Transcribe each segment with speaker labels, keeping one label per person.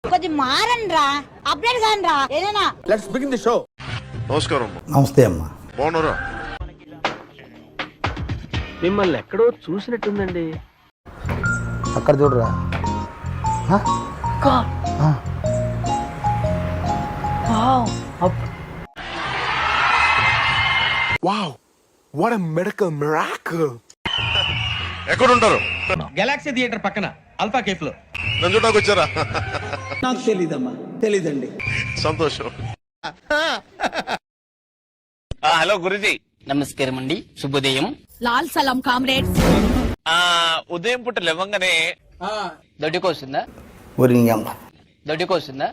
Speaker 1: కొంచెం మారండి రా, అప్డేట్ కాని రా ఏదైనా.
Speaker 2: Let's begin the show.
Speaker 3: నమస్కారం.
Speaker 4: నమస్తే అమ్మా.
Speaker 3: బాగున్నారా?
Speaker 5: మిమ్మల్ని ఎక్కడో చూసినట్టుందండి.
Speaker 4: అక్కడ చూడరా.
Speaker 2: Wow, what a medical miracle.
Speaker 3: ఎక్కడ ఉంటారు?
Speaker 6: గెలాక్సీ థియేటర్ పక్కన అల్ఫా కేఫ్ లో.
Speaker 3: నన్ను చూడడానికి వచ్చారా?
Speaker 7: నాకు తెలీదమ్మా, తెలీదండి.
Speaker 3: సంతోషం.
Speaker 8: హలో గురుజీ, నమస్కారం అండి, శుభోదయం.
Speaker 1: లాల్ సలాం కామ్రేడ్స్.
Speaker 8: ఉదయం పూట లేవంగానే దొడ్డికొస్తుందా?
Speaker 4: ఊరి అమ్మ
Speaker 8: దొడ్డికొస్తుందా?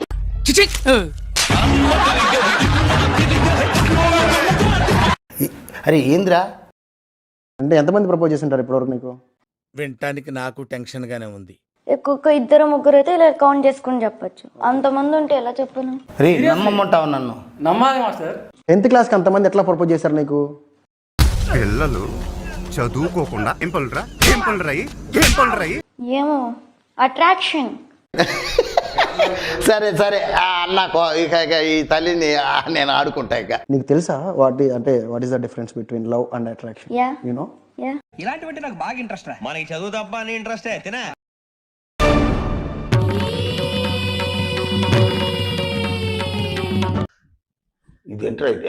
Speaker 4: అరే ఏంద్రా?
Speaker 9: అంటే ఎంతమంది ప్రపోజ్ చేస్తుంటారు ఇప్పటివరకు నీకు?
Speaker 2: వినటానికి నాకు టెన్షన్ గానే ఉంది.
Speaker 10: ఒక్కొక్క ఇద్దరు ముగ్గురు అయితే ఇలా కౌంట్ చేసుకుని చెప్పొచ్చు. అంతమంది ఉంటే ఎలా చెప్పను?
Speaker 4: రే నమ్మమంటావు నన్ను?
Speaker 5: నమ్మాలి మాస్టర్.
Speaker 9: 10th క్లాస్కి అంతమంది ఎట్లా ప్రపోజ్ చేశారు నీకు?
Speaker 11: పిల్లలు చదువుకోకుండా
Speaker 10: ఏమో అట్రాక్షన్.
Speaker 4: సరే సరే అన్న ఇక ఈ తల్లిని నేను ఆడుకుంటా. ఇక
Speaker 9: నీకు తెలుసా what is the difference between love and attraction?
Speaker 10: Yeah
Speaker 9: you know?
Speaker 10: Yeah.
Speaker 6: ఇలాంటివంటే నాకు బాగా ఇంట్రెస్ట్ రా. మనకి చదువు తప్ప అని ఇంట్రెస్ట్ తినా.
Speaker 4: ఇదేంట్రా ఇది?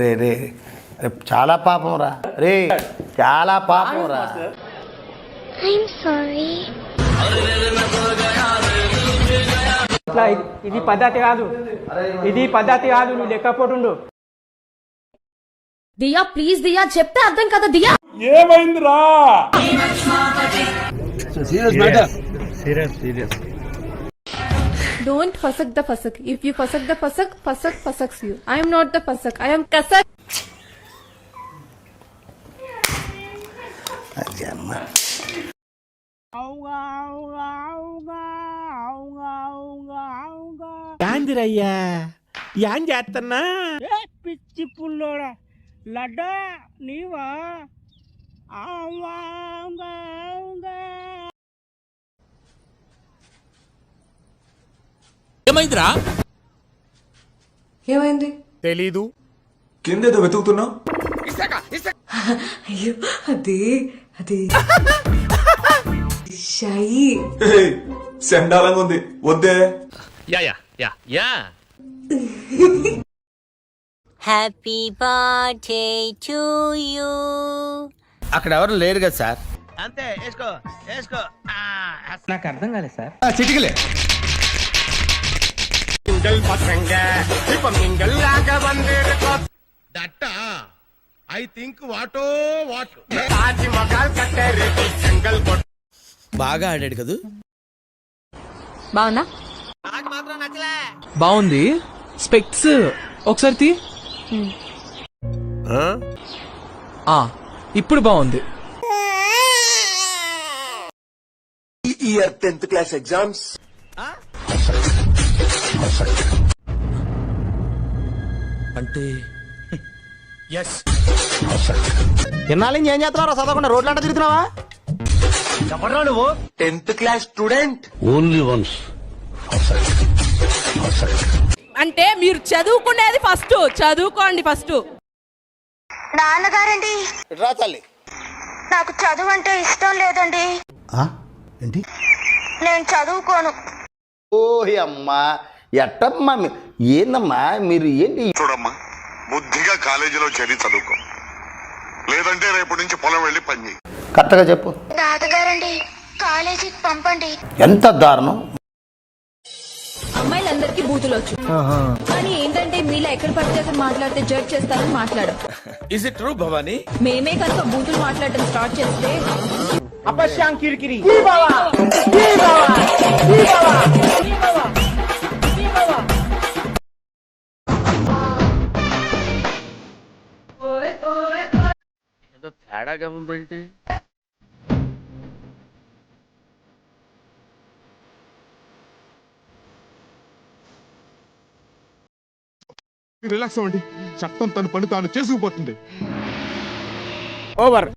Speaker 4: రే రే రే చాలా పాపం రా. రే చాలా పాపం రా.
Speaker 5: ఇది పద్ధతి కాదు, ఇది పద్ధతి కాదు. నువ్వు లేకపోతుండు.
Speaker 1: దియా ప్లీజ్, దియా చెప్తే అర్థం కదా. దియా
Speaker 5: ఏమైందిరా?
Speaker 1: Don't fusak the fusak. If you fusak the fusak, fusak fusaks you. I am not the fusak. I am kasak.
Speaker 4: అది అమ్మ.
Speaker 2: యాందిరయ్యా యాం చేస్తున్నా?
Speaker 5: పిచ్చి పుల్లోడా లడ్డా నీవా?
Speaker 2: ఏమైందిరా?
Speaker 7: ఏమైంది?
Speaker 2: తెలీదు.
Speaker 7: కిందేదో వెతుకుతున్నావు? అయ్యో అదే అదే షాయి సెండాలంగా ఉంది, వద్దే.
Speaker 6: Yeah yeah yeah yeah.
Speaker 1: Happy birthday to you.
Speaker 2: అక్కడ ఎవరు లేరు కదా సార్?
Speaker 6: అంతే వేసుకో వేసుకో.
Speaker 5: నాకు అర్థం కాలేదు సార్.
Speaker 2: చిటికలే. That I think what a what. బాగా ఆడాడు కదా.
Speaker 1: బావునా?
Speaker 5: బాగుంది. స్పెక్ట్స్ ఒకసారి తీ. ఇప్పుడు బాగుంది.
Speaker 7: ఇయర్ 10th క్లాస్ ఎగ్జామ్స్
Speaker 2: అంటే ఎస్.
Speaker 9: ఎన్నాళ్ళు ఏం చేస్తున్నారా? చదవకుండా రోడ్లు అంటే తిరుగుతున్నావా?
Speaker 7: 10th class student.
Speaker 1: అంటే మీరు చదువుకునేది ఫస్ట్, చదువుకోండి ఫస్ట్.
Speaker 10: నాన్నగారండి,
Speaker 4: రా తల్లి.
Speaker 10: నాకు చదువు అంటే ఇష్టం లేదండి.
Speaker 4: ఏంటి?
Speaker 10: నేను చదువుకోను.
Speaker 4: ఓహి అమ్మా, ఎట్టమ్మా ఏందమ్మా మీరు? ఏంటి
Speaker 3: చూడమ్మా, బుద్ధిగా కాలేజీలో చేరి చదువుకో, లేదంటే రేపు నుంచి పొలం వెళ్ళి పని చేయి.
Speaker 4: కరెక్ట్గా చెప్పు.
Speaker 10: తాతగారండి, కాలేజీకి పంపండి.
Speaker 4: ఎంత దారుణం.
Speaker 1: అమ్మాయిలందరికీ బూతులు వచ్చు, కానీ ఏంటంటే మీలా ఎక్కడ పడితే అక్కడ మాట్లాడితే జడ్జ్ చేస్తారని మాట్లాడం.
Speaker 2: Is it true Bhavani?
Speaker 1: మేమే కనుక బూతులు మాట్లాడడం స్టార్ట్ చేస్తే
Speaker 5: అపశ్యాం కిరికిరి.
Speaker 8: ఏదో తేడాగా ఉంది.
Speaker 2: రిలాక్స్ అవ్వండి. చట్టం తన పని తాను చేసుకుపోతుంది.
Speaker 5: ఓవర్.